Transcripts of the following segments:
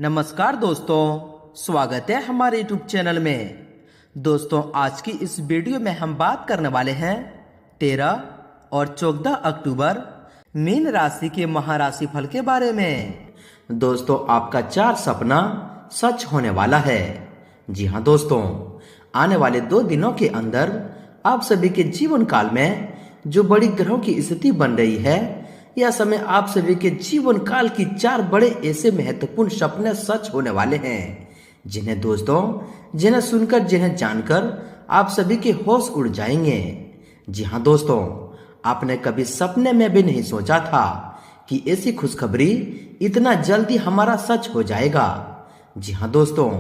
नमस्कार दोस्तों, स्वागत है हमारे YouTube चैनल में। दोस्तों, आज की इस वीडियो में हम बात करने वाले हैं 13 और 14 अक्टूबर मीन राशि के महाराशि फल के बारे में। दोस्तों, आपका 4 सपना सच होने वाला है। जी हाँ दोस्तों, आने वाले 2 दिनों के अंदर आप सभी के जीवन काल में जो बड़ी ग्रहों की स्थिति बन रही है, यह समय आप सभी के जीवन काल की 4 बड़े ऐसे महत्वपूर्ण सपने सच होने वाले हैं, जिन्हें सुनकर, जिन्हें जानकर आप सभी के होश उड़ जाएंगे। जी हाँ दोस्तों, आपने कभी सपने में भी नहीं सोचा था कि ऐसी खुशखबरी इतना जल्दी हमारा सच हो जाएगा। जी हाँ दोस्तों,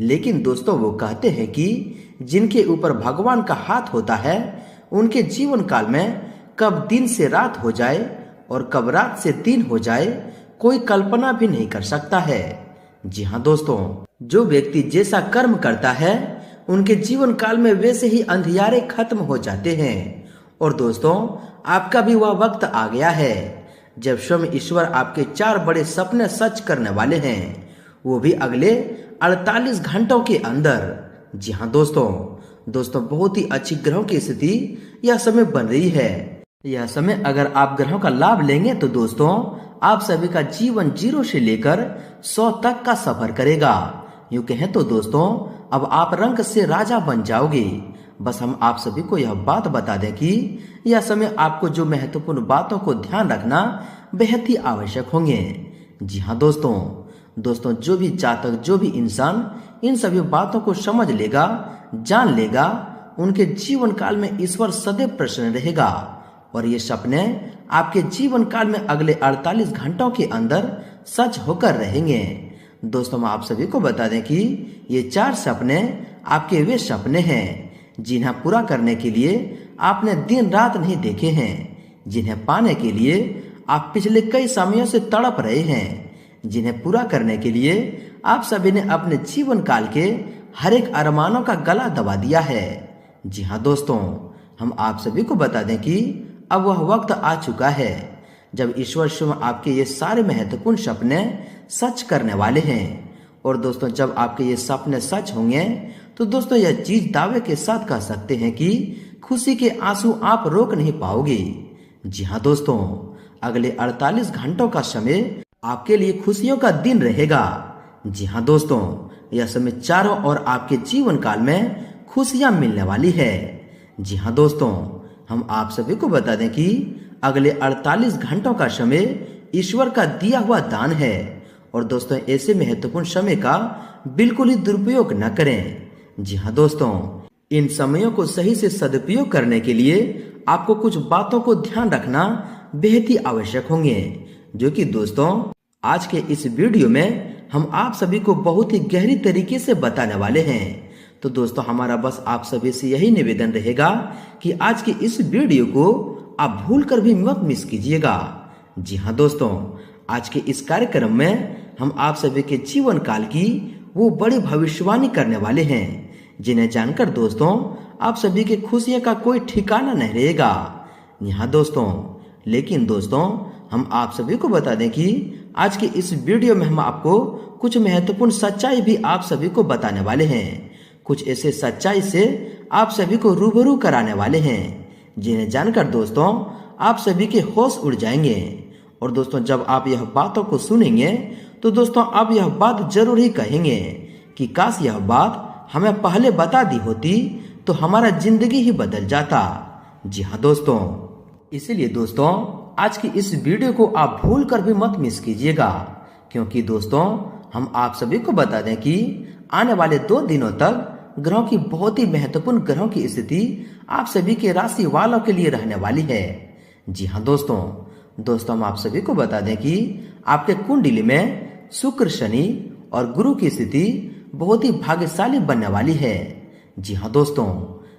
लेकिन दोस्तों वो कहते हैं कि जिनके ऊपर भगवान का हाथ होता है, उनके जीवन काल में कब दिन से रात हो जाए और कब रात से दिन हो जाए, कोई कल्पना भी नहीं कर सकता है। जी हाँ दोस्तों, जो व्यक्ति जैसा कर्म करता है, उनके जीवन काल में वैसे ही अंधियारे खत्म हो जाते हैं। और दोस्तों, आपका भी वह वक्त आ गया है जब स्वयं ईश्वर आपके 4 बड़े सपने सच करने वाले हैं, वो भी अगले 48 घंटों के अंदर। जी हाँ दोस्तों, बहुत ही अच्छी ग्रहों की स्थिति यह समय बन रही है। यह समय अगर आप ग्रहों का लाभ लेंगे तो दोस्तों, आप सभी का जीवन 0 से लेकर 100 तक का सफर करेगा। यूं कहें तो दोस्तों, अब आप रंग से राजा बन जाओगे। बस हम आप सभी को यह बात बता दें कि यह समय आपको जो महत्वपूर्ण बातों को ध्यान रखना बेहद ही आवश्यक होंगे। जी हाँ दोस्तों, जो भी जातक, जो भी इंसान इन सभी बातों को समझ लेगा, जान लेगा, उनके जीवन काल में ईश्वर सदैव प्रसन्न रहेगा। और ये सपने आपके जीवन काल में अगले 48 घंटों के अंदर सच होकर रहेंगे। दोस्तों, हम आप सभी को बता दें कि ये 4 सपने आपके वे सपने हैं जिन्हें पूरा करने के लिए आपने दिन रात नहीं देखे हैं, जिन्हें पाने के लिए आप पिछले कई समयों से तड़प रहे हैं, जिन्हें पूरा करने के लिए आप सभी ने अपने जीवन काल के हर एक अरमानों का गला दबा दिया है। जी हाँ दोस्तों, हम आप सभी को बता दें कि अब वह वक्त आ चुका है जब ईश्वर स्वयं आपके ये सारे महत्वपूर्ण सपने सच करने वाले हैं। और दोस्तों, जब आपके ये सपने सच होंगे तो दोस्तों, यह चीज दावे के साथ कह सकते हैं कि खुशी के आंसू आप रोक नहीं पाओगे। जी हाँ दोस्तों, अगले 48 घंटों का समय आपके लिए खुशियों का दिन रहेगा। जी हाँ दोस्तों, यह समय चारों ओर आपके जीवन काल में खुशियां मिलने वाली है। जी हाँ दोस्तों, हम आप सभी को बता दें कि अगले 48 घंटों का समय ईश्वर का दिया हुआ दान है। और दोस्तों, ऐसे महत्वपूर्ण समय का बिल्कुल ही दुरुपयोग न करें। जी हाँ दोस्तों, इन समयों को सही से सदुपयोग करने के लिए आपको कुछ बातों को ध्यान रखना बेहद ही आवश्यक होंगे, जो कि दोस्तों आज के इस वीडियो में हम आप सभी को बहुत ही गहरी तरीके से बताने वाले हैं। तो दोस्तों, हमारा बस आप सभी से यही निवेदन रहेगा कि आज की इस वीडियो को आप भूल कर भी मत मिस कीजिएगा। जी हाँ दोस्तों, आज के इस कार्यक्रम में हम आप सभी के जीवन काल की वो बड़ी भविष्यवाणी करने वाले हैं, जिन्हें जानकर दोस्तों आप सभी के खुशियों का कोई ठिकाना नहीं रहेगा। यहाँ दोस्तों, लेकिन दोस्तों, हम आप सभी को बता दें कि आज के इस वीडियो में हम आपको कुछ महत्वपूर्ण सच्चाई भी आप सभी को बताने वाले हैं। कुछ ऐसे सच्चाई से आप सभी को रूबरू कराने वाले हैं, जिन्हें जानकर दोस्तों आप सभी के होश उड़ जाएंगे। और दोस्तों, जब आप यह बातों को सुनेंगे तो दोस्तों आप यह बात जरूर ही कहेंगे कि काश यह बात हमें पहले बता दी होती तो हमारा जिंदगी ही बदल जाता। जी हाँ दोस्तों, इसीलिए दोस्तों आज की इस वीडियो को आप भूल कर भी मत मिस कीजिएगा, क्योंकि दोस्तों हम आप सभी को बता दें कि आने वाले 2 दिनों तक ग्रहों की बहुत ही महत्वपूर्ण ग्रहों की स्थिति आप सभी के राशि वालों के लिए रहने वाली है। जी हाँ दोस्तों, हम आप सभी को बता दें कि आपके कुंडली में शुक्र, शनि और गुरु की स्थिति बहुत ही भाग्यशाली बनने वाली है। जी हाँ दोस्तों,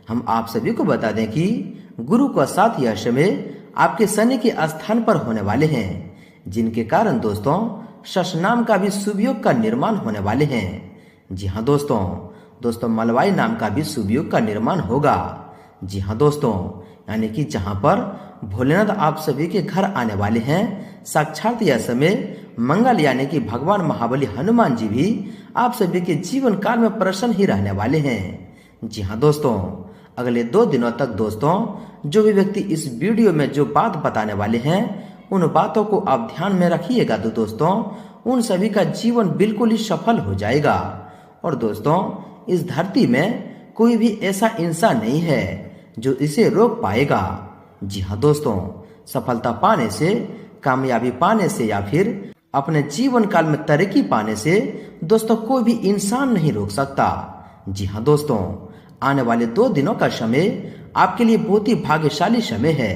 हम आप सभी को बता दें कि गुरु का साथ यह समय आपके शनि के स्थान पर होने वाले हैं, जिनके कारण दोस्तों शश नाम का भी शुभ योग का निर्माण होने वाले हैं। जी हाँ दोस्तों, मलवाई नाम का भी शुभ योग का निर्माण होगा। जी हाँ दोस्तों, यानी कि जहाँ पर भोलेनाथ आप सभी के घर आने वाले हैं, साक्षात यह समय मंगल यानी कि भगवान महाबली हनुमान जी भी आप सभी के जीवन काल में प्रसन्न ही रहने वाले हैं। जी हाँ दोस्तों, अगले 2 दिनों तक दोस्तों जो भी व्यक्ति इस वीडियो में जो बात बताने वाले हैं उन बातों को आप ध्यान में रखिएगा तो दोस्तों उन सभी का जीवन बिल्कुल ही सफल हो जाएगा। और दोस्तों इस धरती में कोई भी ऐसा इंसान नहीं है जो इसे रोक पाएगा। जी हाँ दोस्तों, सफलता पाने से, कामयाबी पाने से या फिर अपने जीवन काल में तरक्की पाने से दोस्तों कोई भी इंसान नहीं रोक सकता। जी हाँ दोस्तों, आने वाले 2 दिनों का समय आपके लिए बहुत ही भाग्यशाली समय है।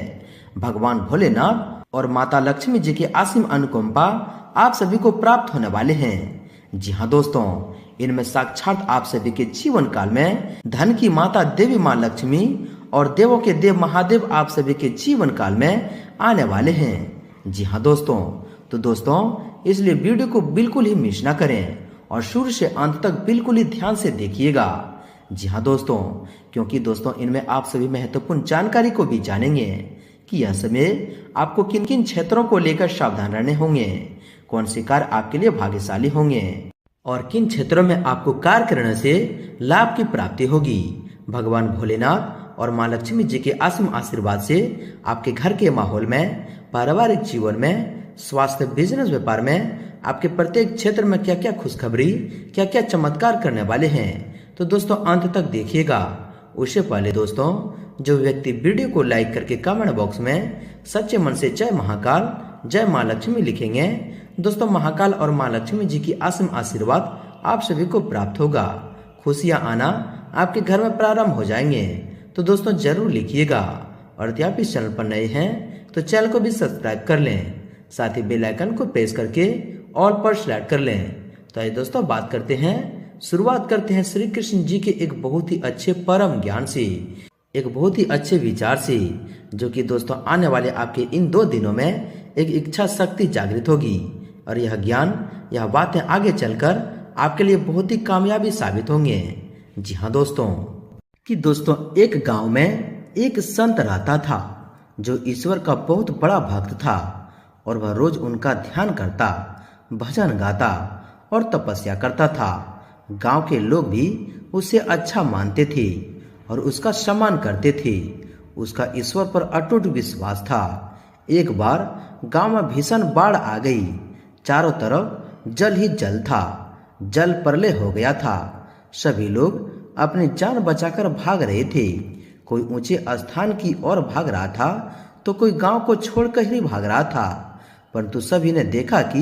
भगवान भोलेनाथ और माता लक्ष्मी जी की असीम अनुकंपा आप सभी को प्राप्त होने वाले हैं। जी हाँ दोस्तों, इनमें साक्षात आप सभी के जीवन काल में धन की माता देवी माँ लक्ष्मी और देवों के देव महादेव आप सभी के जीवन काल में आने वाले हैं। जी हाँ दोस्तों, तो दोस्तों इसलिए वीडियो को बिल्कुल ही मिस ना करें और शुरू से अंत तक बिल्कुल ही ध्यान से देखिएगा। जी हाँ दोस्तों, क्योंकि दोस्तों इनमें आप सभी महत्वपूर्ण जानकारी को भी जानेंगे कि यह समय आपको किन किन क्षेत्रों को लेकर सावधान रहने होंगे, कौन से कार्य आपके लिए भाग्यशाली होंगे और किन क्षेत्रों में आपको कार्य करने से लाभ की प्राप्ति होगी। भगवान भोलेनाथ और माँ लक्ष्मी जी के असीम आशीर्वाद से आपके घर के माहौल में, पारिवारिक जीवन में, स्वास्थ्य, बिजनेस, व्यापार में आपके प्रत्येक क्षेत्र में क्या क्या खुशखबरी, क्या क्या चमत्कार करने वाले हैं, तो दोस्तों अंत तक देखिएगा। उससे पहले दोस्तों जो व्यक्ति वीडियो को लाइक करके कमेंट बॉक्स में सच्चे मन से जय महाकाल, जय माँ लक्ष्मी लिखेंगे, दोस्तों महाकाल और माँ लक्ष्मी जी की असीम आशीर्वाद आप सभी को प्राप्त होगा। खुशियां आना आपके घर में प्रारंभ हो जाएंगे, तो दोस्तों जरूर लिखिएगा। और यदि आप इस चैनल पर नए हैं तो चैनल को भी सब्सक्राइब कर लें, साथ ही बेल आइकन को प्रेस करके ऑल पर सेलेक्ट कर लें। तो आइए दोस्तों बात करते हैं, शुरुआत करते हैं श्री कृष्ण जी के एक बहुत ही अच्छे परम ज्ञान से, एक बहुत ही अच्छे विचार से, जो कि दोस्तों आने वाले आपके इन 2 दिनों में एक इच्छा शक्ति जागृत होगी। और यह ज्ञान, यह बातें आगे चलकर आपके लिए बहुत ही कामयाबी साबित होंगे। जी हाँ दोस्तों, कि दोस्तों एक गांव में एक संत रहता था जो ईश्वर का बहुत बड़ा भक्त था और वह रोज उनका ध्यान करता, भजन गाता और तपस्या करता था। गांव के लोग भी उसे अच्छा मानते थे और उसका सम्मान करते थे। उसका ईश्वर पर अटूट विश्वास था। एक बार गांव में भीषण बाढ़ आ गई। चारों तरफ जल ही जल था, जल प्रलय हो गया था। सभी लोग अपनी जान बचाकर भाग रहे थे। कोई ऊंचे स्थान की ओर भाग रहा था तो कोई गांव को छोड़कर ही भाग रहा था। परंतु सभी ने देखा कि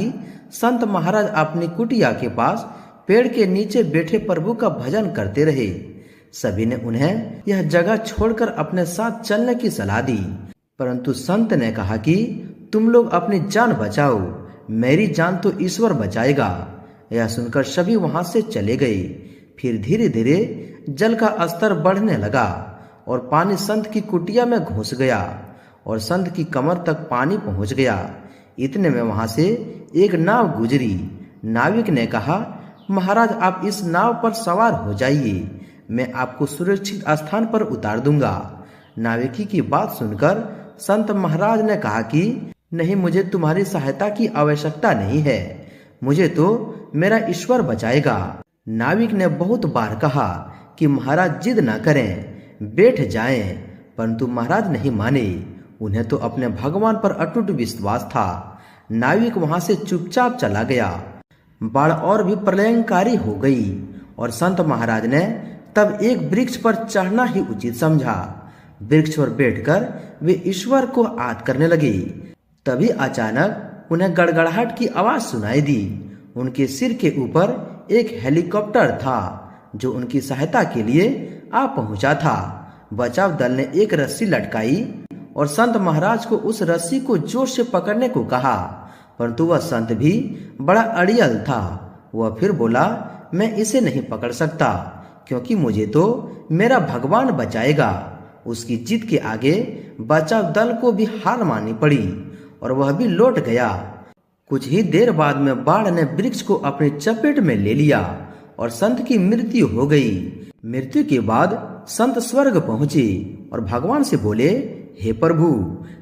संत महाराज अपनी कुटिया के पास पेड़ के नीचे बैठे प्रभु का भजन करते रहे। सभी ने उन्हें यह जगह छोड़कर अपने साथ चलने की सलाह दी, परंतु संत ने कहा कि तुम लोग अपनी जान बचाओ, मेरी जान तो ईश्वर बचाएगा। यह सुनकर सभी वहां से चले गए। फिर धीरे धीरे जल का स्तर बढ़ने लगा और पानी संत की कुटिया में घुस गया और संत की कमर तक पानी पहुंच गया। इतने में वहां से एक नाव गुजरी। नाविक ने कहा, महाराज आप इस नाव पर सवार हो जाइए, मैं आपको सुरक्षित स्थान पर उतार दूंगा। नाविकी की बात सुनकर संत महाराज ने कहा कि नहीं, मुझे तुम्हारी सहायता की आवश्यकता नहीं है, मुझे तो मेरा ईश्वर बचाएगा। नाविक ने बहुत बार कहा कि महाराज जिद ना करें, बैठ जाएं, परंतु महाराज नहीं माने। उन्हें तो अपने भगवान पर अटूट विश्वास था। नाविक वहां से चुपचाप चला गया। बाढ़ और भी प्रलयंकारी हो गई और संत महाराज ने तब एक वृक्ष पर चढ़ना ही उचित समझा। वृक्ष पर बैठकर वे ईश्वर को याद करने लगे। तभी अचानक उन्हें गड़गड़ाहट की आवाज सुनाई दी। उनके सिर के ऊपर एक हेलीकॉप्टर था जो उनकी सहायता के लिए आ पहुंचा था। बचाव दल ने एक रस्सी लटकाई और संत महाराज को उस रस्सी को जोर से पकड़ने को कहा, परंतु वह संत भी बड़ा अड़ियल था। वह फिर बोला, मैं इसे नहीं पकड़ सकता क्योंकि मुझे तो मेरा भगवान बचाएगा। उसकी जिद के आगे बचाव दल को भी हार माननी पड़ी और वह भी लौट गया। कुछ ही देर बाद में बाढ़ ने वृक्ष को अपनी चपेट में ले लिया और संत की मृत्यु हो गई। मृत्यु के बाद संत स्वर्ग पहुंचे और भगवान से बोले, हे प्रभु,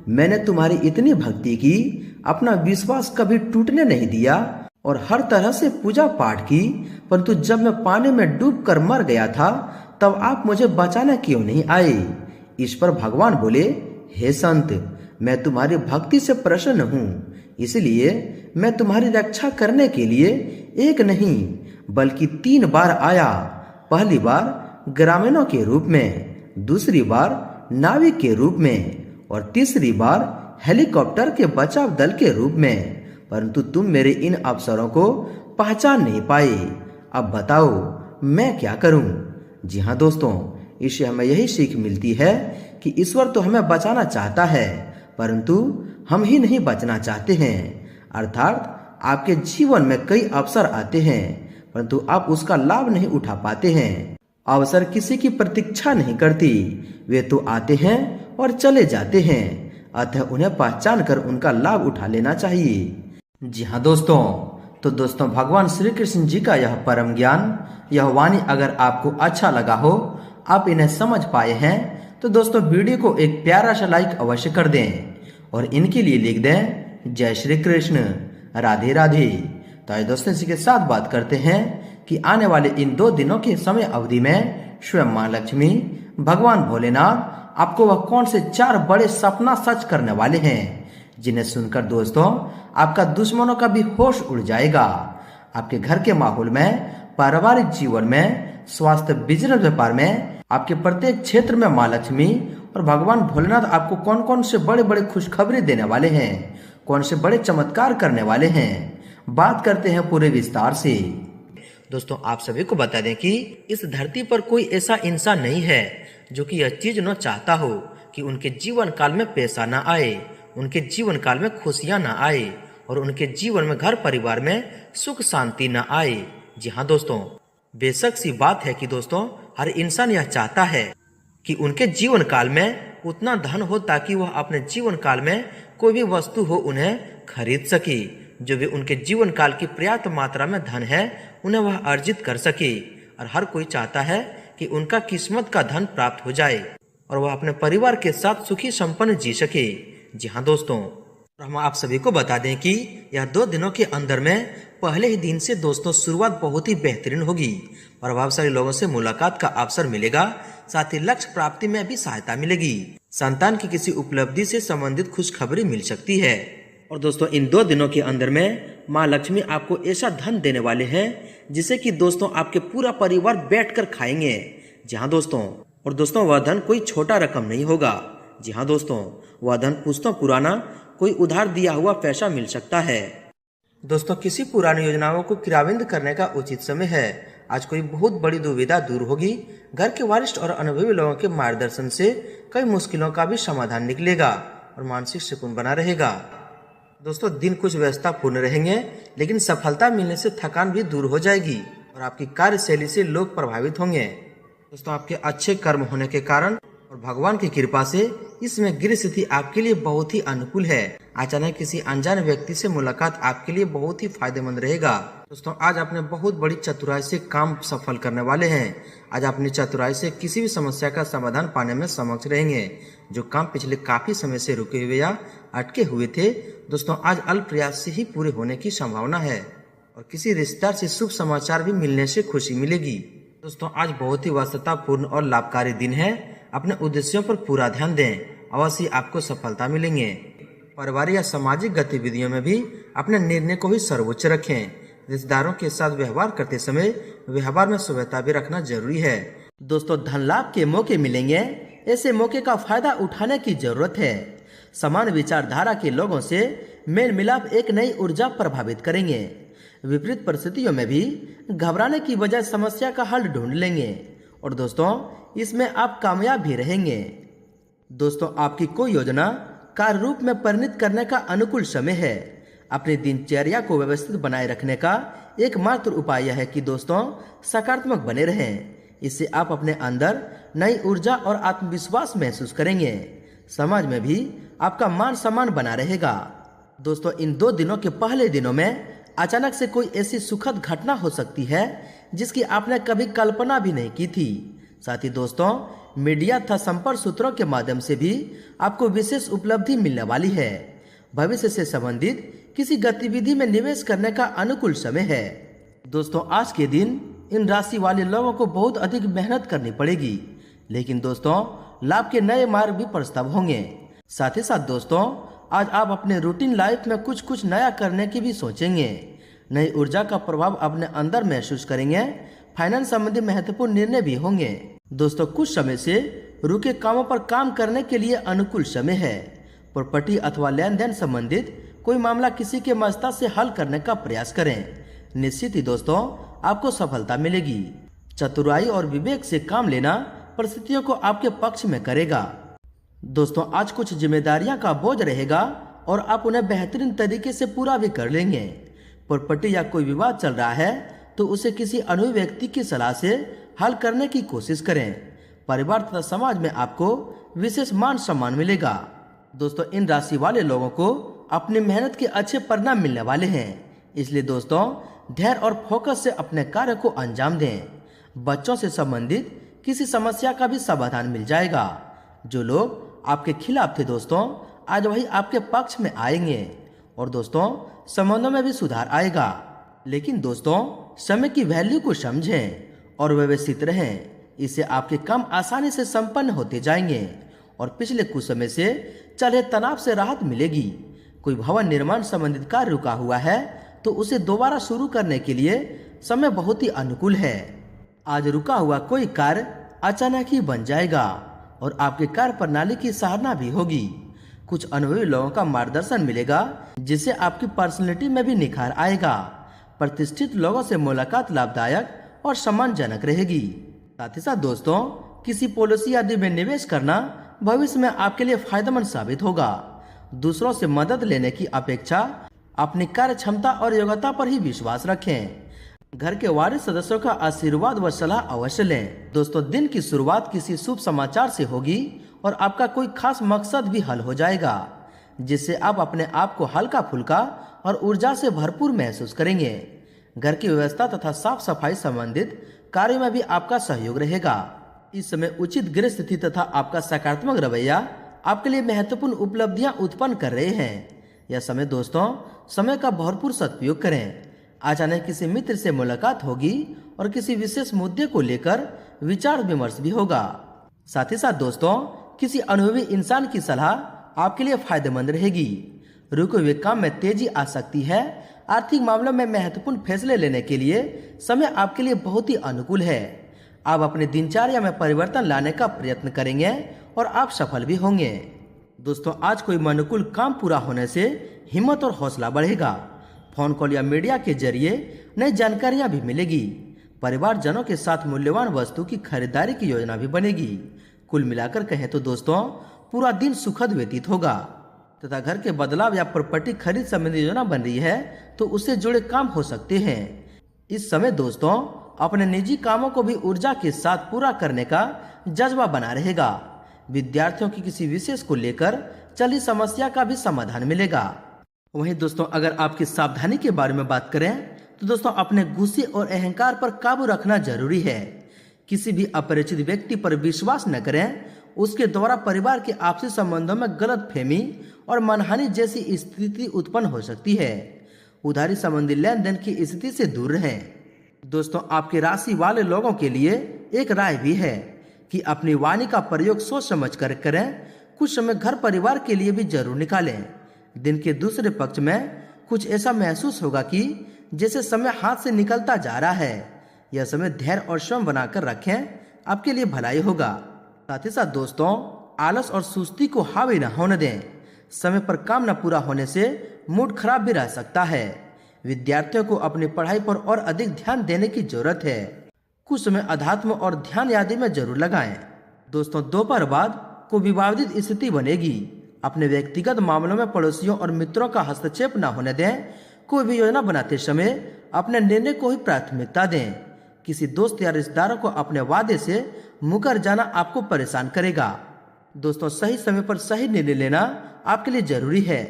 मैंने तुम्हारी इतनी भक्ति की, अपना विश्वास कभी टूटने नहीं दिया और हर तरह से पूजा पाठ की, परंतु जब मैं पानी में डूबकर मर गया था तब आप मुझे बचाने क्यों नहीं आए? इस पर भगवान बोले, हे संत, मैं तुम्हारी भक्ति से प्रसन्न हूँ, इसलिए मैं तुम्हारी रक्षा करने के लिए एक नहीं बल्कि 3 बार आया। पहली बार ग्रामीणों के रूप में, दूसरी बार नाविक के रूप में और तीसरी बार हेलीकॉप्टर के बचाव दल के रूप में, परंतु तुम मेरे इन अवसरों को पहचान नहीं पाए। अब बताओ मैं क्या करूं? जी हाँ दोस्तों, इससे हमें यही सीख मिलती है कि ईश्वर तो हमें बचाना चाहता है, परंतु हम ही नहीं बचना चाहते हैं। अर्थात आपके जीवन में कई अवसर आते हैं, परंतु आप उसका लाभ नहीं उठा पाते हैं। अवसर किसी की प्रतीक्षा नहीं करती, वे तो आते हैं और चले जाते हैं, अतः उन्हें पहचान कर उनका लाभ उठा लेना चाहिए। जी हाँ दोस्तों, तो दोस्तों भगवान श्री कृष्ण जी का यह परम ज्ञान, यह वाणी अगर आपको अच्छा लगा हो, आप इन्हें समझ पाए हैं, तो दोस्तों वीडियो को एक प्यारा सा लाइक अवश्य कर दें और इनके लिए लिख दें जय श्री कृष्ण, राधे राधे। तो आज दोस्तों इसी के साथ बात करते हैं कि आने वाले इन 2 दिनों की समय अवधि में स्वयं माँ लक्ष्मी, भगवान भोलेनाथ आपको वह कौन से 4 बड़े सपना सच करने वाले हैं, जिन्हें सुनकर दोस्तों आपका दुश्मनों का भी होश उड़ जाएगा। आपके घर के माहौल में, पारिवारिक जीवन में, स्वास्थ्य, बिजनेस, व्यापार में, आपके प्रत्येक क्षेत्र में माँ लक्ष्मी और भगवान भोलेनाथ आपको कौन कौन से बड़े बड़े खुशखबरी देने वाले हैं, कौन से बड़े चमत्कार करने वाले हैं, बात करते हैं पूरे विस्तार से। दोस्तों आप सभी को बता दें कि इस धरती पर कोई ऐसा इंसान नहीं है जो कि यह चीज न चाहता हो कि उनके जीवन काल में पैसा न आए, उनके जीवन काल में खुशियां न आए और उनके जीवन में, घर परिवार में सुख शांति न आए। जी हाँ दोस्तों, बेशक सी बात है कि दोस्तों हर इंसान यह चाहता है कि उनके जीवन काल में उतना धन हो ताकि वह अपने जीवन काल में कोई भी वस्तु हो उन्हें खरीद सके, जो भी उनके जीवन काल की पर्याप्त मात्रा में धन है उन्हें वह अर्जित कर सके। और हर कोई चाहता है कि उनका किस्मत का धन प्राप्त हो जाए और वह अपने परिवार के साथ सुखी संपन्न जी सके। जी हाँ दोस्तों, हम आप सभी को बता दें कि यह 2 दिनों के अंदर में पहले ही दिन से दोस्तों शुरुआत बहुत ही बेहतरीन होगी। प्रभावशाली लोगों से मुलाकात का अवसर मिलेगा, साथ ही लक्ष्य प्राप्ति में भी सहायता मिलेगी। संतान की किसी उपलब्धि से संबंधित खुशखबरी मिल सकती है। और दोस्तों इन 2 दिनों के अंदर में माँ लक्ष्मी आपको ऐसा धन देने वाले हैं जिसे कि दोस्तों आपके पूरा परिवार बैठकर खाएंगे। जी हाँ दोस्तों, और दोस्तों वह धन कोई छोटा रकम नहीं होगा। जी हाँ दोस्तों, वह धन पुश्तों पुराना कोई उधार दिया हुआ पैसा मिल सकता है। दोस्तों किसी पुरानी योजनाओं को क्रियान्वित करने का उचित समय है। आज कोई बहुत बड़ी दुविधा दूर होगी। घर के वरिष्ठ और अनुभवी लोगों के मार्गदर्शन से कई मुश्किलों का भी समाधान निकलेगा और मानसिक सुकून बना रहेगा। दोस्तों दिन कुछ व्यस्ततापूर्ण रहेंगे, लेकिन सफलता मिलने से थकान भी दूर हो जाएगी और आपकी कार्यशैली से लोग प्रभावित होंगे। दोस्तों आपके अच्छे कर्म होने के कारण और भगवान की कृपा से इसमें गृह स्थिति आपके लिए बहुत ही अनुकूल है। अचानक किसी अनजान व्यक्ति से मुलाकात आपके लिए बहुत ही फायदेमंद रहेगा। दोस्तों आज अपने बहुत बड़ी चतुराई से काम सफल करने वाले हैं। आज अपनी चतुराई से किसी भी समस्या का समाधान पाने में सक्षम रहेंगे। जो काम पिछले काफी समय से रुके हुए या अटके हुए थे, दोस्तों आज अल्प प्रयास से ही पूरे होने की संभावना है और किसी रिश्तेदार से शुभ समाचार भी मिलने से खुशी मिलेगी। दोस्तों आज बहुत ही व्यस्ततापूर्ण और लाभकारी दिन है। अपने उद्देश्यों पर पूरा ध्यान दें, अवश्य आपको सफलता मिलेंगे। पारिवारिक या सामाजिक गतिविधियों में भी अपने निर्णय को ही सर्वोच्च रखें। रिश्तेदारों के साथ व्यवहार करते समय व्यवहार में शुभता भी रखना जरूरी है। दोस्तों धन लाभ के मौके मिलेंगे, ऐसे मौके का फायदा उठाने की जरूरत है। समान विचारधारा के लोगों से मेल मिलाप एक नई ऊर्जा प्रभावित करेंगे। विपरीत परिस्थितियों में भी घबराने की बजाय समस्या का हल ढूंढ लेंगे और दोस्तों इसमें आप कामयाब भी रहेंगे। दोस्तों आपकी कोई योजना कार्य रूप में परिणत करने का अनुकूल समय है। अपनी दिनचर्या को व्यवस्थित बनाए रखने का एकमात्र उपाय यह है कि दोस्तों सकारात्मक बने रहें। इससे आप अपने अंदर नई ऊर्जा और आत्मविश्वास महसूस करेंगे। समाज में भी आपका मान सम्मान बना रहेगा। दोस्तों इन 2 दिनों के पहले दिनों में अचानक से कोई ऐसी सुखद घटना हो सकती है जिसकी आपने कभी कल्पना भी नहीं की थी। साथ ही दोस्तों मीडिया तथा संपर्क सूत्रों के माध्यम से भी आपको विशेष उपलब्धि मिलने वाली है। भविष्य से संबंधित किसी गतिविधि में निवेश करने का अनुकूल समय है। दोस्तों आज के दिन इन राशि वाले लोगों को बहुत अधिक मेहनत करनी पड़ेगी, लेकिन दोस्तों लाभ के नए मार्ग भी प्रस्ताव होंगे। साथ ही साथ दोस्तों आज आप अपने रूटीन लाइफ में कुछ नया करने की भी सोचेंगे। नई ऊर्जा का प्रभाव अपने अंदर महसूस करेंगे। फाइनेंस संबंधी महत्वपूर्ण निर्णय भी होंगे। दोस्तों कुछ समय से रुके कामों पर काम करने के लिए अनुकूल समय है। प्रॉपर्टी अथवा लेन देन संबंधित कोई मामला किसी के मदद से हल करने का प्रयास करें। निश्चित ही दोस्तों आपको सफलता मिलेगी। चतुराई और विवेक से काम लेना परिस्थितियों को आपके पक्ष में करेगा। दोस्तों आज कुछ जिम्मेदारियां का बोझ रहेगा और आप उन्हें बेहतरीन तरीके से पूरा भी कर लेंगे। प्रॉपर्टी या कोई विवाद चल रहा है तो उसे किसी अनुभवी व्यक्ति की सलाह से हल करने की कोशिश करें। परिवार तथा समाज में आपको विशेष मान सम्मान मिलेगा। दोस्तों इन राशि वाले लोगों को अपनी मेहनत के अच्छे परिणाम मिलने वाले हैं, इसलिए दोस्तों धैर्य और फोकस से अपने कार्य को अंजाम दें। बच्चों से संबंधित किसी समस्या का भी समाधान मिल जाएगा। जो लोग आपके खिलाफ थे दोस्तों आज वही आपके पक्ष में आएंगे और दोस्तों संबंधों में भी सुधार आएगा। लेकिन दोस्तों समय की वैल्यू को समझें और व्यवस्थित रहें, इससे आपके काम आसानी से संपन्न होते जाएंगे और पिछले कुछ समय से चले तनाव से राहत मिलेगी। कोई भवन निर्माण संबंधित कार्य रुका हुआ है तो उसे दोबारा शुरू करने के लिए समय बहुत ही अनुकूल है। आज रुका हुआ कोई कार्य अचानक ही बन जाएगा और आपके कार्य प्रणाली की सराहना भी होगी। कुछ अनुभवी लोगों का मार्गदर्शन मिलेगा जिससे आपकी पर्सनैलिटी में भी निखार आएगा। प्रतिष्ठित लोगों से मुलाकात लाभदायक और सम्मानजनक रहेगी। साथ ही साथ दोस्तों किसी पॉलिसी आदि में निवेश करना भविष्य में आपके लिए फायदेमंद साबित होगा। दूसरों से मदद लेने की अपेक्षा अपनी कार्य क्षमता और योग्यता पर ही विश्वास रखें। घर के वारिस सदस्यों का आशीर्वाद व सलाह अवश्य लें। दोस्तों दिन की शुरुआत किसी शुभ समाचार से होगी और आपका कोई खास मकसद भी हल हो जाएगा, जिससे आप अपने आप को हल्का फुल्का और ऊर्जा से भरपूर महसूस करेंगे। घर की व्यवस्था तथा साफ सफाई संबंधित कार्य में भी आपका सहयोग रहेगा। इस समय उचित गृह स्थिति तथा आपका सकारात्मक रवैया आपके लिए महत्वपूर्ण उपलब्धियां उत्पन्न कर रहे हैं। यह समय दोस्तों समय का भरपूर सदुपयोग करें। अचानक किसी मित्र से मुलाकात होगी और किसी विशेष मुद्दे को लेकर विचार विमर्श भी होगा। साथ ही साथ दोस्तों किसी अनुभवी इंसान की सलाह आपके लिए फायदेमंद रहेगी। रुके हुए काम में तेजी आ सकती है। आर्थिक मामलों में महत्वपूर्ण फैसले लेने के लिए समय आपके लिए बहुत ही अनुकूल है। आप अपने दिनचर्या में परिवर्तन लाने का प्रयत्न करेंगे और आप सफल भी होंगे। दोस्तों आज कोई अनुकूल काम पूरा होने से हिम्मत और हौसला बढ़ेगा। फोन कॉल या मीडिया के जरिए नई जानकारियां भी मिलेगी। परिवारजनों के साथ मूल्यवान वस्तु की खरीदारी की योजना भी बनेगी। कुल मिलाकर कहें तो दोस्तों पूरा दिन सुखद व्यतीत होगा तथा घर के बदलाव या प्रॉपर्टी खरीद संबंधी योजना बन रही है तो उससे जुड़े काम हो सकते हैं। इस समय दोस्तों अपने निजी कामों को भी ऊर्जा के साथ पूरा करने का जज्बा बना रहेगा। विद्यार्थियों की किसी विशेष को लेकर चली समस्या का भी समाधान मिलेगा। वहीं दोस्तों अगर आपकी सावधानी के बारे में बात करें तो दोस्तों अपने गुस्से और अहंकार पर काबू रखना जरूरी है। किसी भी अपरिचित व्यक्ति पर विश्वास न करें। उसके द्वारा परिवार के आपसी संबंधों में गलतफहमी और मनहानि जैसी स्थिति उत्पन्न हो सकती है। उधारी संबंधी लेन देन की स्थिति से दूर रहें। दोस्तों आपकी राशि वाले लोगों के लिए एक राय भी है कि अपनी वाणी का प्रयोग सोच समझ कर करें। कुछ समय घर परिवार के लिए भी जरूर निकालें। दिन के दूसरे पक्ष में कुछ ऐसा महसूस होगा कि जैसे समय हाथ से निकलता जा रहा है। यह समय धैर्य और श्रम बनाकर रखें, आपके लिए भलाई होगा। साथ ही साथ दोस्तों आलस और सुस्ती को हावी न होने दें। समय पर काम न पूरा होने से मूड खराब भी रह सकता है। विद्यार्थियों को अपनी पढ़ाई पर और अधिक ध्यान देने की जरूरत है। कुछ समय अध्यात्म और ध्यान आदि में जरूर लगाएं। दोस्तों दोपहर बाद को विवादित स्थिति बनेगी। अपने व्यक्तिगत मामलों में पड़ोसियों और मित्रों का हस्तक्षेप न होने दें। कोई भी योजना बनाते समय अपने निर्णय को ही प्राथमिकता दें। किसी दोस्त या रिश्तेदारों को अपने वादे से मुकर जाना आपको परेशान करेगा। दोस्तों सही समय पर सही निर्णय लेना आपके लिए जरूरी है,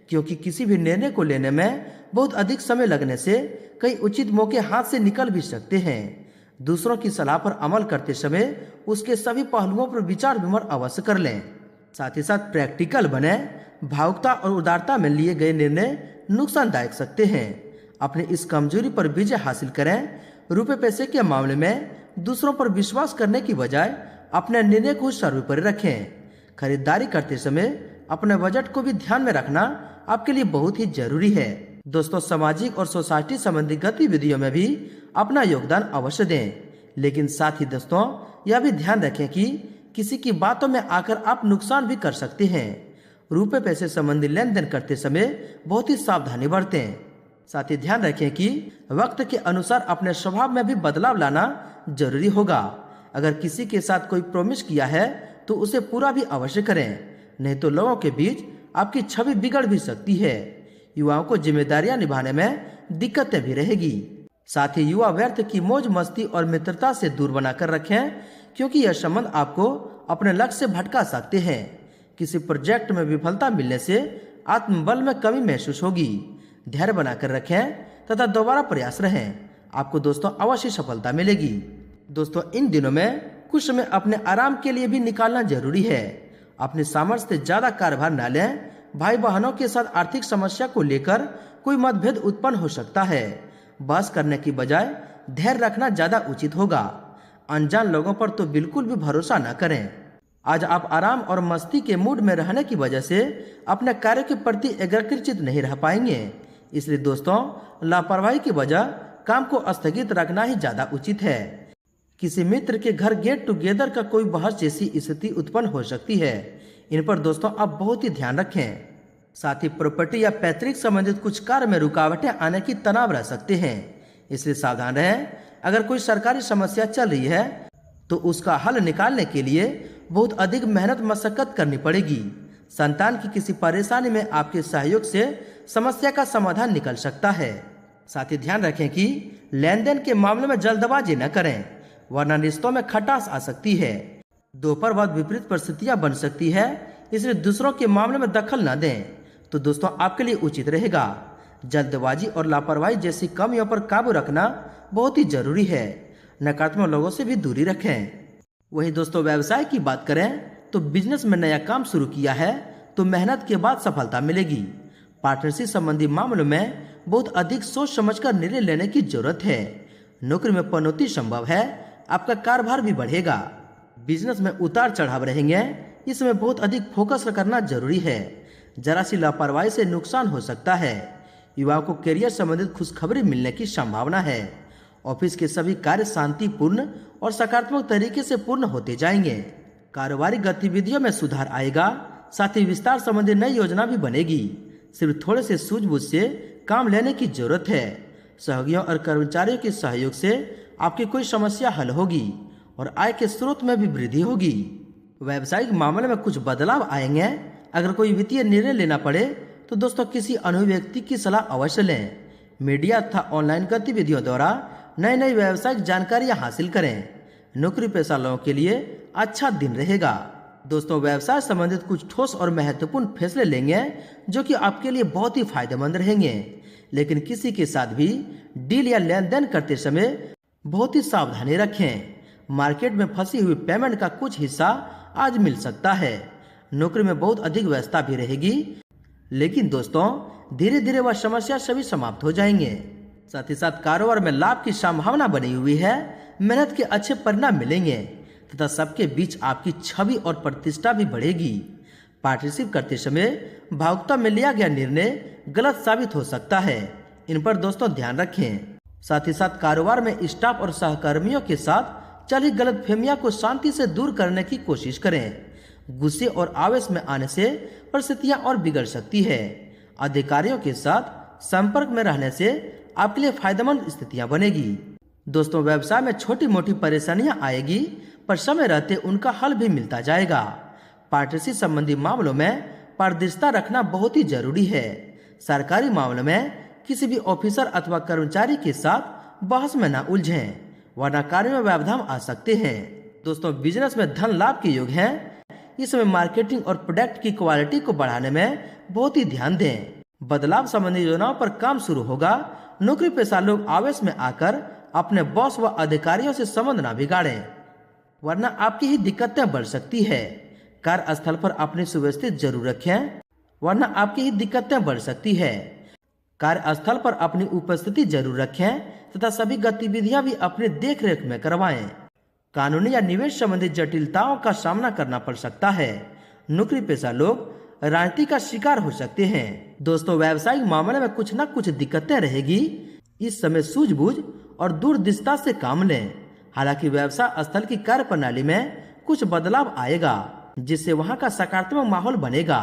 क्योंकि किसी भी निर्णय को लेने में बहुत अधिक समय लगने से कई उचित मौके हाथ से निकल भी सकते हैं। दूसरों की सलाह पर अमल करते समय उसके सभी पहलुओं पर विचार विमर्श अवश्य कर लें। साथ ही साथ प्रैक्टिकल बने। भावुकता और उदारता में लिए गए निर्णय नुकसानदायक सकते हैं। अपनी इस कमजोरी पर विजय हासिल करें। रुपए पैसे के मामले में दूसरों पर विश्वास करने की बजाय अपने निर्णय को सर्वोपरि रखें। खरीदारी करते समय अपने बजट को भी ध्यान में रखना आपके लिए बहुत ही जरूरी है। दोस्तों, सामाजिक और सोसाइटी संबंधी गतिविधियों में भी अपना योगदान अवश्य दें, लेकिन साथ ही दोस्तों यह भी ध्यान रखें कि किसी की बातों में आकर आप नुकसान भी कर सकते हैं। रुपए पैसे संबंधी लेन देन करते समय बहुत ही सावधानी बरतें। साथ ही ध्यान रखें कि वक्त के अनुसार अपने स्वभाव में भी बदलाव लाना जरूरी होगा। अगर किसी के साथ कोई प्रॉमिस किया है तो उसे पूरा भी अवश्य करें, नहीं तो लोगों के बीच आपकी छवि बिगड़ भी सकती है। युवाओं को जिम्मेदारियां निभाने में दिक्कतें भी रहेगी। साथ ही युवा व्यर्थ की मौज मस्ती और मित्रता से दूर बनाकर रखें, क्योंकि यह संबंध आपको अपने लक्ष्य से भटका सकते हैं। किसी प्रोजेक्ट में विफलता मिलने से आत्मबल में कमी महसूस होगी। धैर्य बनाकर रखें तथा दोबारा प्रयास रहें, आपको दोस्तों अवश्य सफलता मिलेगी। दोस्तों, इन दिनों में कुछ समय अपने आराम के लिए भी निकालना जरूरी है। अपने सामर्थ्य से ज्यादा कार्यभार न लें। भाई बहनों के साथ आर्थिक समस्या को लेकर कोई मतभेद उत्पन्न हो सकता है। बहस करने की बजाय धैर्य रखना ज्यादा उचित होगा। अनजान लोगों पर तो बिल्कुल भी भरोसा न करें। आज आप आराम और मस्ती के मूड में रहने की वजह से अपने कार्य के प्रति एकाग्रचित नहीं रह पाएंगे। इसलिए दोस्तों, लापरवाही की वजह काम को स्थगित रखना ही ज्यादा उचित है। किसी मित्र के घर गेट टुगेदर का कोई बहस जैसी स्थिति उत्पन्न हो सकती है। इन पर दोस्तों आप बहुत ही ध्यान रखें। साथ ही प्रॉपर्टी या पैतृक संबंधित कुछ कार्य में रुकावटें आने की तनाव रह सकते हैं, इसलिए सावधान रहें। अगर कोई सरकारी समस्या चल रही है तो उसका हल निकालने के लिए बहुत अधिक मेहनत मशक्कत करनी पड़ेगी। संतान की किसी परेशानी में आपके सहयोग से समस्या का समाधान निकल सकता है। साथ ही ध्यान रखें कि लेन देन के मामले में जल्दबाजी न करें, वरना रिश्तों में खटास आ सकती है। दोपहर बाद विपरीत परिस्थितियां बन सकती है, इसलिए दूसरों के मामले में दखल न दें तो दोस्तों आपके लिए उचित रहेगा। जल्दबाजी और लापरवाही जैसी कमियों पर काबू रखना बहुत ही जरूरी है। नकारात्मक लोगों से भी दूरी रखें। वहीं दोस्तों, व्यवसाय की बात करें तो बिजनेस में नया काम शुरू किया है तो मेहनत के बाद सफलता मिलेगी। पार्टनरशिप संबंधी मामलों में बहुत अधिक सोच समझकर निर्णय लेने की जरूरत है। नौकरी में पदोन्नति संभव है, आपका कारोबार भी बढ़ेगा। बिजनेस में उतार चढ़ाव रहेंगे, इसमें बहुत अधिक फोकस करना जरूरी है। जरा सी लापरवाही से नुकसान हो सकता है। युवाओं को करियर संबंधित खुशखबरी मिलने की संभावना है। ऑफिस के सभी कार्य शांतिपूर्ण और सकारात्मक तरीके से पूर्ण होते जाएंगे। कारोबारी गतिविधियों में सुधार आएगा। साथ ही विस्तार संबंधी नई योजना भी बनेगी। सिर्फ थोड़े से सूझबूझ से काम लेने की जरूरत है। सहयोगियों और कर्मचारियों के सहयोग से आपकी कोई समस्या हल होगी और आय के स्रोत में भी वृद्धि होगी। व्यावसायिक मामले में कुछ बदलाव आएंगे। अगर कोई वित्तीय निर्णय लेना पड़े तो दोस्तों किसी अनुभवी व्यक्ति की सलाह अवश्य लें। मीडिया तथा ऑनलाइन गतिविधियों द्वारा नई नई व्यावसायिक जानकारियां हासिल करें। नौकरी पेशा लोगों के लिए अच्छा दिन रहेगा। दोस्तों, व्यवसाय संबंधित कुछ ठोस और महत्वपूर्ण फैसले लेंगे जो कि आपके लिए बहुत ही फायदेमंद रहेंगे। लेकिन किसी के साथ भी डील या लेन देन करते समय बहुत ही सावधानी रखें। मार्केट में फंसी हुई पेमेंट का कुछ हिस्सा आज मिल सकता है। नौकरी में बहुत अधिक व्यस्तता भी रहेगी, लेकिन दोस्तों धीरे धीरे वह समस्या सभी समाप्त हो जाएंगे। साथ ही साथ कारोबार में लाभ की संभावना बनी हुई है। मेहनत के अच्छे परिणाम मिलेंगे तथा सबके बीच आपकी छवि और प्रतिष्ठा भी बढ़ेगी। पार्टनरशिप करते समय भावुकता में लिया गया निर्णय गलत साबित हो सकता है, इन पर दोस्तों ध्यान रखें। साथ ही साथ कारोबार में स्टाफ और सहकर्मियों के साथ चली गलतफहमियां को शांति से दूर करने की कोशिश करें। गुस्से और आवेश में आने से परिस्थितियां और बिगड़ सकती है। अधिकारियों के साथ संपर्क में रहने से आपके लिए फायदेमंद स्थितियां बनेगी। दोस्तों, व्यवसाय में छोटी मोटी परेशानियां आएगी, पर समय रहते उनका हल भी मिलता जाएगा। पार्टनरशिप संबंधी मामलों में पारदर्शिता रखना बहुत ही जरूरी है। सरकारी मामलों में किसी भी ऑफिसर अथवा कर्मचारी के साथ बहस में न उलझें, वरना कार्य में व्यवधान आ सकते हैं। दोस्तों, बिजनेस में धन लाभ के योग है। इसमें मार्केटिंग और प्रोडक्ट की क्वालिटी को बढ़ाने में बहुत ही ध्यान दें। बदलाव संबंधी योजनाओं पर काम शुरू होगा। नौकरी पेशा लोग आवेश में आकर अपने बॉस व अधिकारियों से संबंध न बिगाड़ें, वरना आपकी ही दिक्कतें बढ़ सकती है। कार्यस्थल पर अपनी सुव्यवस्थित जरूर रखें, वरना आपकी ही दिक्कतें बढ़ सकती है। कार्यस्थल पर अपनी उपस्थिति जरूर रखें तथा सभी गतिविधियां भी अपने देखरेख में करवाएं। कानूनी या निवेश संबंधी जटिलताओं का सामना करना पड़ सकता है। नौकरी पेशा लोग राजनीति का शिकार हो सकते हैं। दोस्तों, व्यावसायिक मामले में कुछ न कुछ दिक्कतें रहेगी। इस समय सूझबूझ और दूरदृष्टता से काम लें। हालांकि व्यवसाय स्थल की कार्य प्रणाली में कुछ बदलाव आएगा, जिससे वहां का सकारात्मक माहौल बनेगा।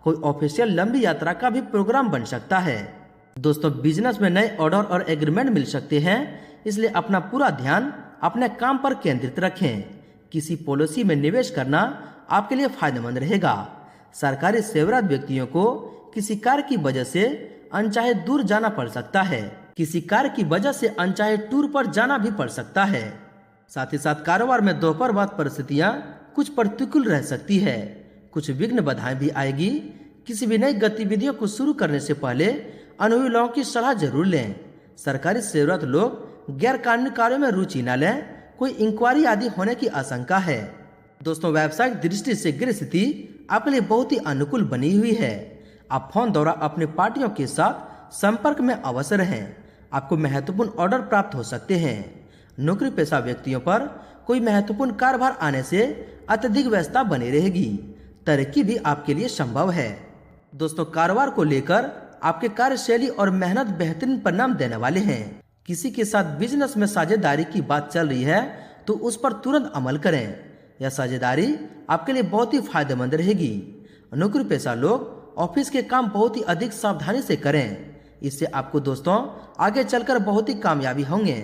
कोई ऑफिशियल लंबी यात्रा का भी प्रोग्राम बन सकता है। दोस्तों, बिजनेस में नए ऑर्डर और एग्रीमेंट मिल सकते हैं, इसलिए अपना पूरा ध्यान अपने काम पर केंद्रित रखें। किसी पॉलिसी में निवेश करना आपके लिए फायदेमंद रहेगा। सरकारी सेवारत व्यक्तियों को किसी कार्य की वजह से अनचाहे दूर जाना पड़ सकता है। किसी कार्य की वजह से अनचाहे टूर पर जाना भी पड़ सकता है। साथ ही साथ कारोबार में दोपहर बाद परिस्थितियां कुछ प्रतिकूल रह सकती है। कुछ विघ्न बाधाएं भी आएगी। किसी भी नई गतिविधियों को शुरू करने से पहले अनुभवी लोगों की सलाह जरूर लें। सरकारी सेवारत लोग गैर कानूनी कार्यों में रुचि न लें। कोई इंक्वायरी आदि होने की आशंका है। दोस्तों, व्यावसायिक दृष्टि से गृह स्थिति आपके लिए बहुत ही अनुकूल बनी हुई है। आप फोन द्वारा अपने पार्टियों के साथ संपर्क में अवश्य रहें। आपको महत्वपूर्ण ऑर्डर प्राप्त हो सकते हैं। नौकरी पेशा व्यक्तियों पर कोई महत्वपूर्ण कार्यभार आने से अत्यधिक व्यस्तता बनी रहेगी। तरक्की भी आपके लिए संभव है। दोस्तों, कारोबार को लेकर आपके कार्यशैली और मेहनत बेहतरीन परिणाम देने वाले हैं। किसी के साथ बिजनेस में साझेदारी की बात चल रही है तो उस पर तुरंत अमल करें। यह साझेदारी आपके लिए बहुत ही फायदेमंद रहेगी। नौकरी पेशा लोग ऑफिस के काम बहुत ही अधिक सावधानी से करें। इससे आपको दोस्तों आगे चलकर बहुत ही कामयाबी होंगे।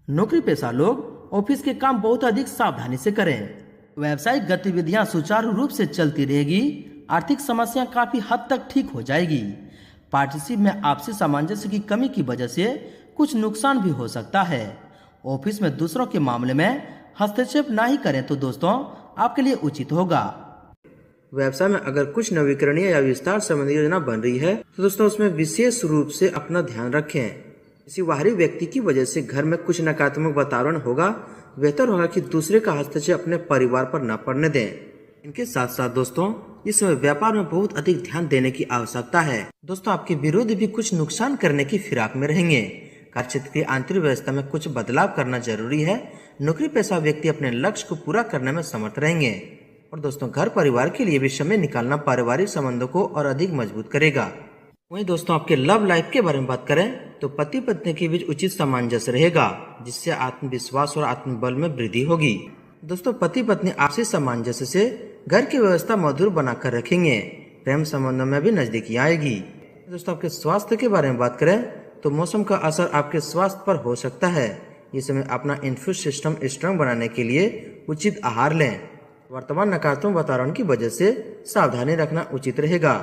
नौकरी पेशा लोग ऑफिस के काम बहुत अधिक सावधानी से करें। व्यावसायिक गतिविधियां सुचारू रूप से चलती रहेगी। आर्थिक समस्या काफी हद तक ठीक हो जाएगी। पार्टनरशिप में आपसी सामंजस्य की कमी की वजह से कुछ नुकसान भी हो सकता है। ऑफिस में दूसरों के मामले में हस्तक्षेप ना ही करें तो दोस्तों आपके लिए उचित होगा। व्यवसाय में अगर कुछ नवीकरणीय या विस्तार संबंधी योजना बन रही है तो दोस्तों उसमें विशेष रूप से अपना ध्यान रखें। किसी बाहरी व्यक्ति की वजह से घर में कुछ नकारात्मक वातावरण होगा। बेहतर होगा कि दूसरे का हस्तक्षेप अपने परिवार पर न पड़ने दें। इनके साथ साथ दोस्तों इस समय व्यापार में बहुत अधिक ध्यान देने की आवश्यकता है। दोस्तों, आपके विरोधी भी कुछ नुकसान करने की फिराक में रहेंगे। कार्यक्षेत्र की आंतरिक व्यवस्था में कुछ बदलाव करना जरूरी है। नौकरी पेशा व्यक्ति अपने लक्ष्य को पूरा करने में समर्थ रहेंगे। और दोस्तों, घर परिवार के लिए भी समय निकालना पारिवारिक संबंधों को और अधिक मजबूत करेगा। वहीं दोस्तों, आपके लव लाइफ के बारे में बात करें तो पति पत्नी के बीच उचित सामंजस्य रहेगा, जिससे आत्मविश्वास और आत्मबल में वृद्धि होगी। दोस्तों, पति पत्नी आपसी सामंजस्य से घर की व्यवस्था मधुर बनाकर रखेंगे। प्रेम संबंधों में भी नजदीकी आएगी। दोस्तों, आपके स्वास्थ्य के बारे में बात करें तो मौसम का असर आपके स्वास्थ्य पर हो सकता है। इस समय अपना इम्यून सिस्टम स्ट्रांग बनाने के लिए उचित आहार लें। वर्तमान नकारात्मक वातावरण की वजह से सावधानी रखना उचित रहेगा।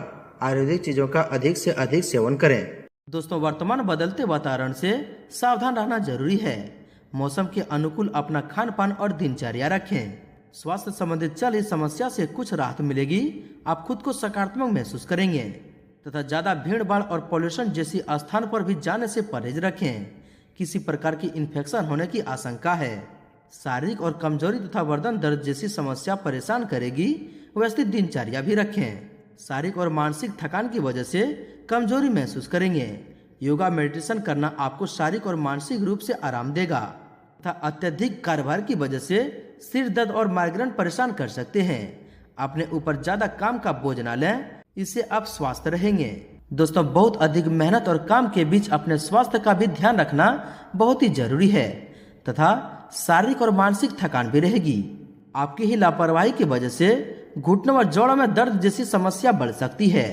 आयुर्वेदिक चीजों का अधिक से अधिक सेवन करें। दोस्तों, वर्तमान बदलते वातावरण से सावधान रहना जरूरी है। मौसम के अनुकूल अपना खान पान और दिनचर्या रखें। स्वास्थ्य संबंधित चल रही समस्या से कुछ राहत मिलेगी। आप खुद को सकारात्मक महसूस करेंगे तथा ज्यादा भीड़ भाड़ और पॉल्यूशन जैसी स्थान पर भी जाने से परहेज रखें। किसी प्रकार की इन्फेक्शन होने की आशंका है। शारीरिक और कमजोरी तथा गर्दन दर्द जैसी समस्या परेशान करेगी। व्यवस्थित दिनचर्या भी रखें। शारीरिक और मानसिक थकान की वजह से कमजोरी महसूस करेंगे। योगा मेडिटेशन करना आपको शारीरिक और मानसिक रूप से आराम देगा तथा अत्यधिक कार्यभार की वजह से सिर दर्द और माइग्रेन परेशान कर सकते हैं। अपने ऊपर ज्यादा काम का बोझ न लें, इससे आप स्वस्थ रहेंगे। दोस्तों, बहुत अधिक मेहनत और काम के बीच अपने स्वास्थ्य का भी ध्यान रखना बहुत ही जरूरी है तथा शारीरिक और मानसिक थकान भी रहेगी। आपकी ही लापरवाही की वजह से घुटनों और जोड़ों में दर्द जैसी समस्या बढ़ सकती है।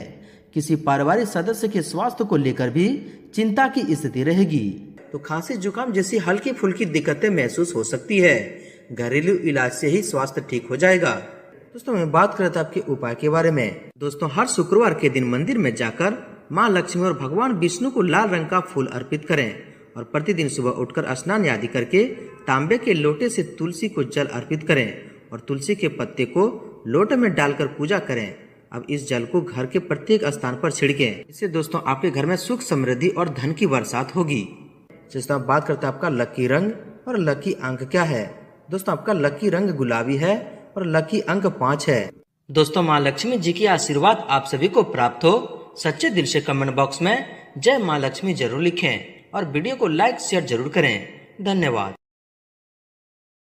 किसी पारिवारिक सदस्य के स्वास्थ्य को लेकर भी चिंता की स्थिति रहेगी। तो खांसी जुकाम जैसी हल्की फुल्की दिक्कतें महसूस हो सकती है। घरेलू इलाज से ही स्वास्थ्य ठीक हो जाएगा। दोस्तों, मैं बात कर रहा था आपके उपाय के बारे में। दोस्तों, हर शुक्रवार के दिन मंदिर में जाकर माँ लक्ष्मी और भगवान विष्णु को लाल रंग का फूल अर्पित करें और प्रतिदिन सुबह उठकर स्नान आदि करके तांबे के लोटे से तुलसी को जल अर्पित करें और तुलसी के पत्ते को लोटे में डालकर पूजा करें। अब इस जल को घर के प्रत्येक स्थान पर छिड़कें। इससे दोस्तों आपके घर में सुख समृद्धि और धन की बरसात होगी। दोस्तों, बात करते हैं आपका लकी रंग और लकी अंक क्या है। दोस्तों, आपका लकी रंग गुलाबी है और लकी अंक 5 है। दोस्तों, माँ लक्ष्मी जी की आशीर्वाद आप सभी को प्राप्त हो। सच्चे दिल से कमेंट बॉक्स में जय माँ लक्ष्मी जरूर लिखें और वीडियो को लाइक शेयर जरूर करें। धन्यवाद।